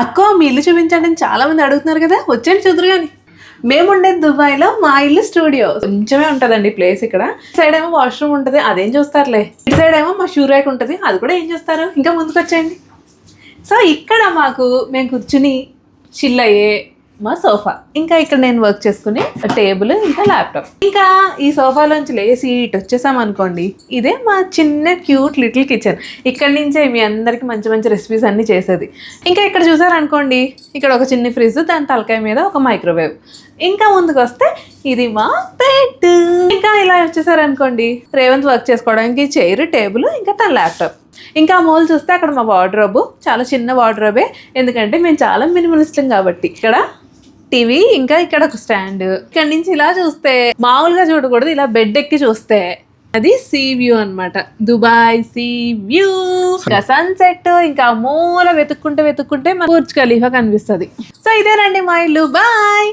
అక్క మీ ఇల్లు చూపించండి అని చాలా మంది అడుగుతున్నారు కదా, వచ్చేయండి చూద్దరు కానీ. మేము ఉండేది దుబాయ్లో, మా ఇల్లు స్టూడియో. కొంచెమే ఉంటుందండి ప్లేస్. ఇక్కడ సైడ్ ఏమో వాష్రూమ్ ఉంటుంది, అదేం చూస్తారులే. ఇటు సైడ్ ఏమో మా షూ ర్యాక్ ఉంటుంది, అది కూడా ఏం చూస్తారు. ఇంకా ముందుకు వచ్చేయండి. సో ఇక్కడ మేము కూర్చుని చిల్ అయ్యే మా సోఫా, ఇంకా ఇక్కడ నేను వర్క్ చేసుకునే టేబుల్, ఇంకా ల్యాప్టాప్. ఇంకా ఈ సోఫాలోంచి లేసి ఇటు వచ్చేసాం అనుకోండి, ఇదే మా చిన్న క్యూట్ లిటిల్ కిచెన్. ఇక్కడ నుంచే మీ అందరికి మంచి మంచి రెసిపీస్ అన్ని చేసేది. ఇంకా ఇక్కడ చూసారనుకోండి, ఇక్కడ ఒక చిన్న ఫ్రిడ్జ్, దాని తలకాయ మీద ఒక మైక్రోవేవ్. ఇంకా ముందుకు వస్తే ఇది మా బెడ్. ఇంకా ఇలా వచ్చేసారనుకోండి, రేవంత్ వర్క్ చేసుకోవడానికి చైర్, టేబుల్, ఇంకా తన ల్యాప్టాప్. ఇంకా మూలు చూస్తే అక్కడ మా వార్డ్రోబ్, చాలా చిన్న వార్డ్రోబే, ఎందుకంటే మేము చాలా మినిమలిస్టం కాబట్టి. ఇక్కడ టీవీ, ఇంకా ఇక్కడ ఒక స్టాండ్. ఇక్కడ నుంచి ఇలా చూస్తే మామూలుగా చూడకూడదు, ఇలా బెడ్ ఎక్కి చూస్తే అది సీ వ్యూ అనమాట, దుబాయ్ సీ వ్యూ. ఇంకా సన్సెట్, ఇంకా మూల వెతుక్కుంటే మన బుర్జ్ ఖలీఫా కనిపిస్తుంది. సో ఇదేనండి మా ఇల్లు. బాయ్.